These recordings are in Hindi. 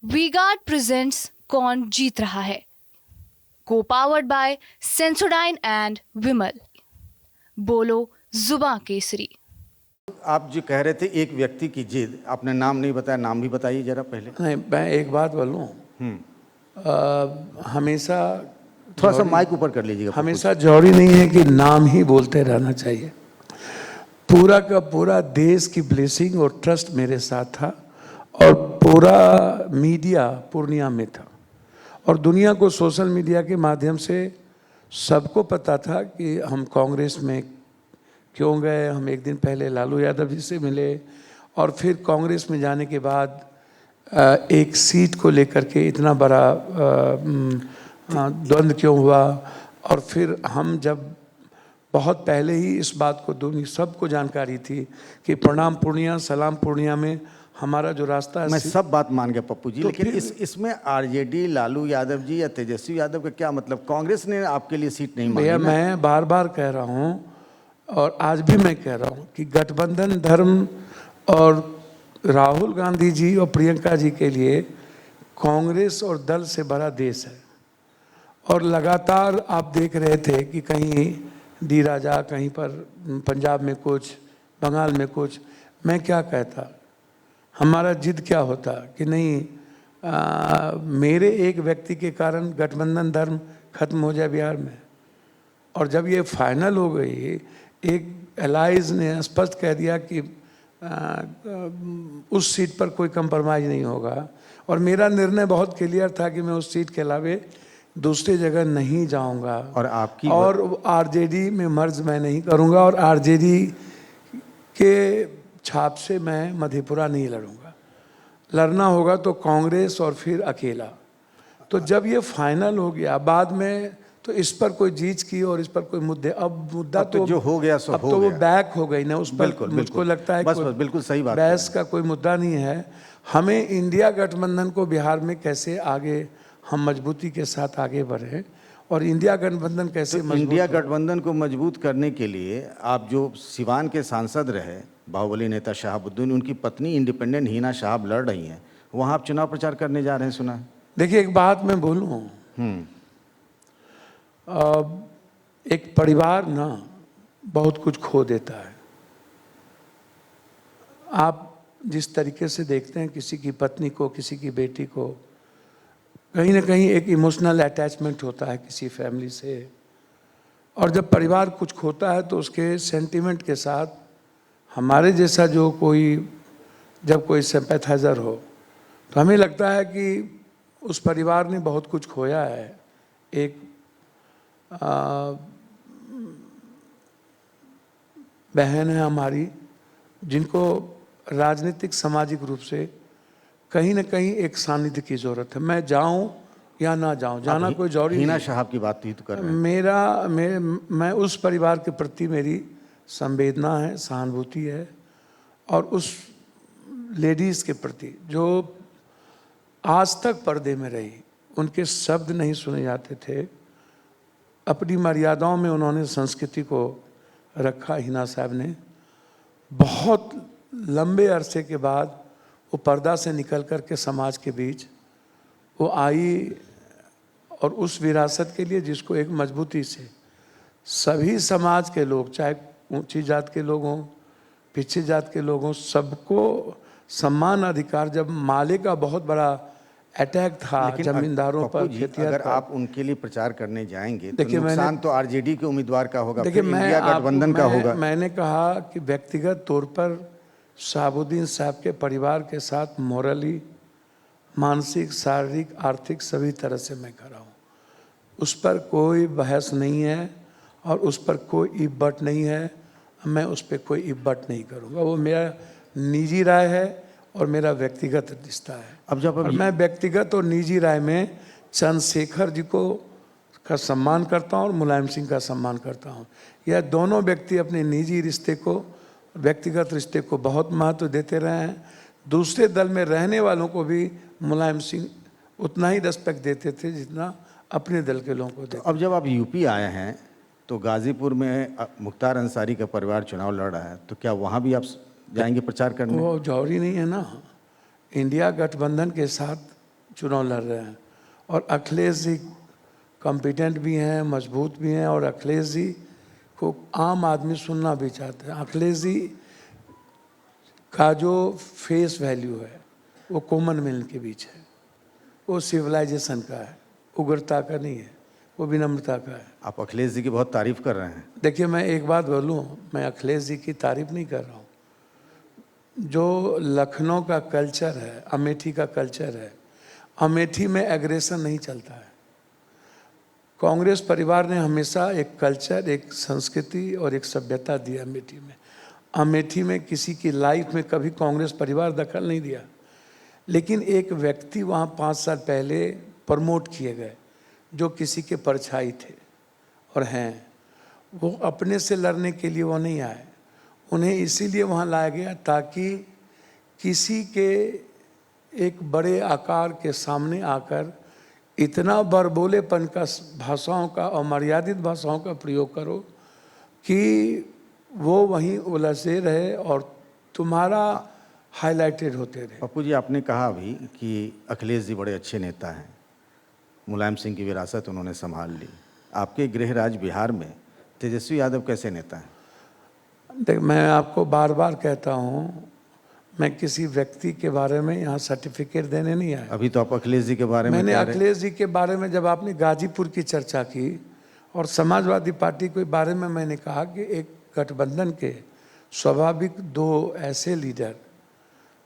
वी-गार्ड प्रेजेंट्स कौन जीत रहा है, को पावर्ड बाय सेंसोडाइन एंड विमल। बोलो जुबां केसरी। आप जो कह रहे थे एक व्यक्ति की जिद, आपने नाम नहीं बताया, नाम भी बताइए जरा पहले। नहीं, मैं एक बात बोलूं, हमेशा थोड़ा सा माइक ऊपर कर लीजिएगा। हमेशा जरूरी नहीं है कि नाम ही बोलते रहना चाहिए। पूरा का पूरा देश की ब्लेसिंग और ट्रस्ट मेरे साथ था और पूरा मीडिया पूर्णिया में था और दुनिया को सोशल मीडिया के माध्यम से सबको पता था कि हम कांग्रेस में क्यों गए। हम एक दिन पहले लालू यादव जी से मिले और फिर कांग्रेस में जाने के बाद एक सीट को लेकर के इतना बड़ा द्वंद्व क्यों हुआ। और फिर हम जब बहुत पहले ही इस बात को दुनिया सबको जानकारी थी कि प्रणाम पूर्णिया सलाम पूर्णिया में हमारा जो रास्ता है। मैं सब बात मान गया पप्पू जी, तो लेकिन इसमें आरजेडी लालू यादव जी या तेजस्वी यादव का क्या मतलब? कांग्रेस ने आपके लिए सीट नहीं मांगी। भैया मैं बार बार कह रहा हूँ और आज भी मैं कह रहा हूँ कि गठबंधन धर्म और राहुल गांधी जी और प्रियंका जी के लिए कांग्रेस और दल से बड़ा देश है। और लगातार आप देख रहे थे कि कहीं डी राजा, कहीं पर पंजाब में कुछ, बंगाल में कुछ। मैं क्या कहता, हमारा जिद क्या होता कि नहीं मेरे एक व्यक्ति के कारण गठबंधन धर्म खत्म हो जाए बिहार में। और जब ये फाइनल हो गई, एक एलाइज ने स्पष्ट कह दिया कि उस सीट पर कोई कंप्रोमाइज़ नहीं होगा और मेरा निर्णय बहुत क्लियर था कि मैं उस सीट के अलावे दूसरी जगह नहीं जाऊंगा और आरजेडी में मर्ज मैं नहीं करूंगा और आरजेडी के छाप से मैं मधेपुरा नहीं लड़ूंगा। लड़ना होगा तो कांग्रेस और फिर अकेला। तो जब ये फाइनल हो गया बाद में तो इस पर कोई जीत की और इस पर कोई मुद्दे, अब मुद्दा तो जो हो गया सो अब तो वो बैक हो गई ना उस पर। मुझको लगता है बस बिल्कुल सही बात, बहस का कोई मुद्दा नहीं है। हमें इंडिया गठबंधन को बिहार में कैसे आगे हम मजबूती के साथ आगे बढ़े और इंडिया गठबंधन कैसे तो इंडिया गठबंधन को मजबूत करने के लिए आप जो सिवान के सांसद रहे बाहुबली नेता शहाबुद्दीन, उनकी पत्नी इंडिपेंडेंट हिना साहब लड़ रही हैं, वहाँ आप चुनाव प्रचार करने जा रहे हैं, सुना है? देखिए एक बात मैं बोलूँ, एक परिवार ना बहुत कुछ खो देता है। आप जिस तरीके से देखते हैं किसी की पत्नी को, किसी की बेटी को, कहीं ना कहीं एक इमोशनल अटैचमेंट होता है किसी फैमिली से। और जब परिवार कुछ खोता है तो उसके सेंटिमेंट के साथ हमारे जैसा जो कोई जब कोई सिंपैथाइजर हो तो हमें लगता है कि उस परिवार ने बहुत कुछ खोया है। एक बहन है हमारी जिनको राजनीतिक सामाजिक रूप से कहीं ना कहीं एक सानिध्य की जरूरत है। मैं जाऊं या ना जाऊं, जाना कोई जरूरी नहीं। हिना साहब की बात ही तो कर रहे हैं। मैं उस परिवार के प्रति मेरी संवेदना है, सहानुभूति है और उस लेडीज़ के प्रति जो आज तक पर्दे में रही, उनके शब्द नहीं सुने जाते थे, अपनी मर्यादाओं में उन्होंने संस्कृति को रखा। हिना साहब ने बहुत लंबे अरसे के बाद वो पर्दा से निकल कर के समाज के बीच वो आई और उस विरासत के लिए जिसको एक मजबूती से सभी समाज के लोग, चाहे ऊंची जात के लोग हों, पिछड़ी जात के लोग हों, सबको सम्मान अधिकार। जब माले का बहुत बड़ा अटैक था जमींदारों पर, अगर आप उनके लिए प्रचार करने जाएंगे तो नुकसान तो आरजेडी के उम्मीदवार का होगा, फिर इंडिया गठबंधन का होगा। मैंने कहा कि व्यक्तिगत तौर पर शहाबुद्दीन साहब के परिवार के साथ मोरली, मानसिक, शारीरिक, आर्थिक सभी तरह से मैं खड़ा हूँ। उस पर कोई बहस नहीं है और उस पर कोई इब्बट नहीं है। मैं उस पर कोई इब्बट नहीं करूँगा। वो मेरा निजी राय है और मेरा व्यक्तिगत रिश्ता है। और मैं व्यक्तिगत और निजी राय में चंद्रशेखर जी को का सम्मान करता हूँ और मुलायम सिंह का सम्मान करता हूँ। यह दोनों व्यक्ति अपने निजी रिश्ते को, व्यक्तिगत रिश्ते को बहुत महत्व देते रहे हैं। दूसरे दल में रहने वालों को भी मुलायम सिंह उतना ही रेस्पेक्ट देते थे जितना अपने दल के लोगों को देते। अब जब आप यूपी आए हैं तो गाजीपुर में मुख्तार अंसारी का परिवार चुनाव लड़ रहा है, तो क्या वहाँ भी आप जाएंगे प्रचार करने? वो जरूरी नहीं है ना। इंडिया गठबंधन के साथ चुनाव लड़ रहे हैं। और अखिलेश जी कॉम्पिटेंट भी हैं, मजबूत भी हैं, और अखिलेश जी को आम आदमी सुनना भी चाहते हैं। अखिलेश जी का जो फेस वैल्यू है वो कॉमन मैन के बीच है, वो सिविलाइजेशन का है, उग्रता का नहीं है, वो विनम्रता का है। आप अखिलेश जी की बहुत तारीफ कर रहे हैं। देखिए, मैं एक बात बोलूं, मैं अखिलेश जी की तारीफ नहीं कर रहा हूं। जो लखनऊ का कल्चर है, अमेठी का कल्चर है, अमेठी में एग्रेशन नहीं चलता है। कांग्रेस परिवार ने हमेशा एक कल्चर, एक संस्कृति और एक सभ्यता दी अमेठी में। अमेठी में किसी की लाइफ में कभी कांग्रेस परिवार दखल नहीं दिया, लेकिन एक व्यक्ति वहाँ 5 साल पहले प्रमोट किए गए जो किसी के परछाई थे और हैं। वो अपने से लड़ने के लिए वो नहीं आए, उन्हें इसीलिए वहाँ लाया गया ताकि किसी के एक बड़े आकार के सामने आकर इतना बरबोलेपन का भाषाओं का और मर्यादित भाषाओं का प्रयोग करो कि वो वहीं उलझे रहे और तुम्हारा हाईलाइटेड होते रहे। पप्पू जी, आपने कहा अभी कि अखिलेश जी बड़े अच्छे नेता हैं, मुलायम सिंह की विरासत उन्होंने संभाल ली। आपके गृह राज्य बिहार में तेजस्वी यादव कैसे नेता हैं? देख, मैं आपको बार बार कहता हूँ, मैं किसी व्यक्ति के बारे में यहाँ सर्टिफिकेट देने नहीं आया। अभी तो आप अखिलेश जी के बारे में मैंने कह रहे हैं। अखिलेश जी के बारे में, जब आपने गाजीपुर की चर्चा की और समाजवादी पार्टी के बारे में, मैंने कहा कि एक गठबंधन के स्वाभाविक 2 ऐसे लीडर,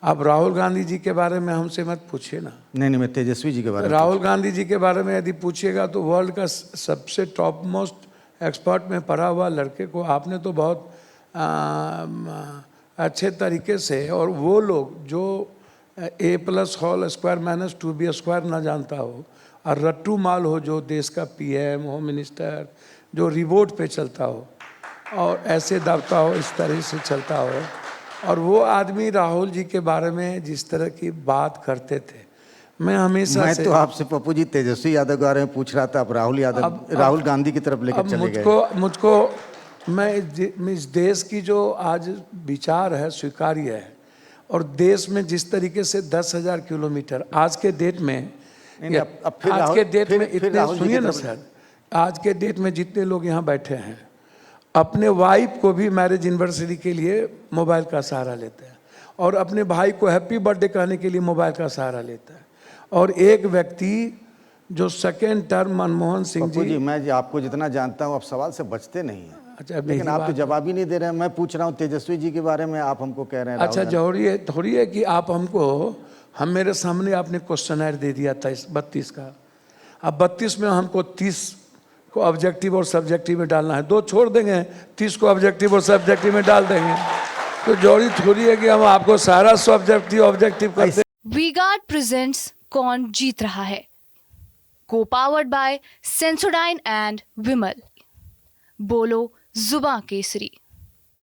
आप राहुल गांधी जी के बारे में हमसे मत पूछिए ना। नहीं, मैं तेजस्वी जी के बारे में राहुल गांधी जी के बारे में यदि पूछिएगा तो वर्ल्ड का सबसे टॉप मोस्ट एक्सपर्ट में पढ़ा हुआ लड़के को आपने तो बहुत अच्छे तरीके से, और वो लोग जो A+² - 2B² ना जानता हो और रट्टू माल हो, जो देश का PM होम मिनिस्टर, जो रिवोट पे चलता हो और ऐसे दबता हो, इस तरह से चलता हो, और वो आदमी राहुल जी के बारे में जिस तरह की बात करते थे, मैं हमेशा मैं से तो आपसे पप्पू जी तेजस्वी यादव के बारे में पूछ रहा था, आप राहुल गांधी की तरफ लेकर चले गए। मुझको मैं इस देश की जो आज विचार है स्वीकार्य है, और देश में जिस तरीके से 10,000 किलोमीटर आज के डेट में, आज के डेट में इतने, सुनिए ना सर, आज के डेट में जितने लोग यहाँ बैठे हैं अपने वाइफ को भी मैरिज एनिवर्सरी के लिए मोबाइल का सहारा लेते हैं, और अपने भाई को हैप्पी बर्थडे कहने के लिए मोबाइल का सहारा लेता है। और एक व्यक्ति जो 2nd टर्म मनमोहन सिंह जी, मैं आपको जितना जानता हूँ आप सवाल से बचते नहीं हैं। अच्छा, लेकिन आप तो जवाब ही नहीं दे रहे हैं। मैं पूछ रहा हूँ तेजस्वी जी के बारे में, आप हमको कह रहे हैं। अच्छा, थोड़ी है कि आप हमको, हम मेरे सामने आपने क्वेश्चनर दे दिया था 32 का, अब 32 में हमको 30 को ऑब्जेक्टिव और सब्जेक्टिव में डालना है, 2 छोड़ देंगे, 30 को ऑब्जेक्टिव और सब्जेक्टिव में डाल देंगे। तो जरूरी थोड़ी है कि हम आपको सारा ऑब्जेक्टिव करते। वी-गार्ड प्रेजेंट्स कौन जीत रहा है, को पावर्ड बाय सेंसोडाइन एंड विमल। बोलो जुबां केसरी।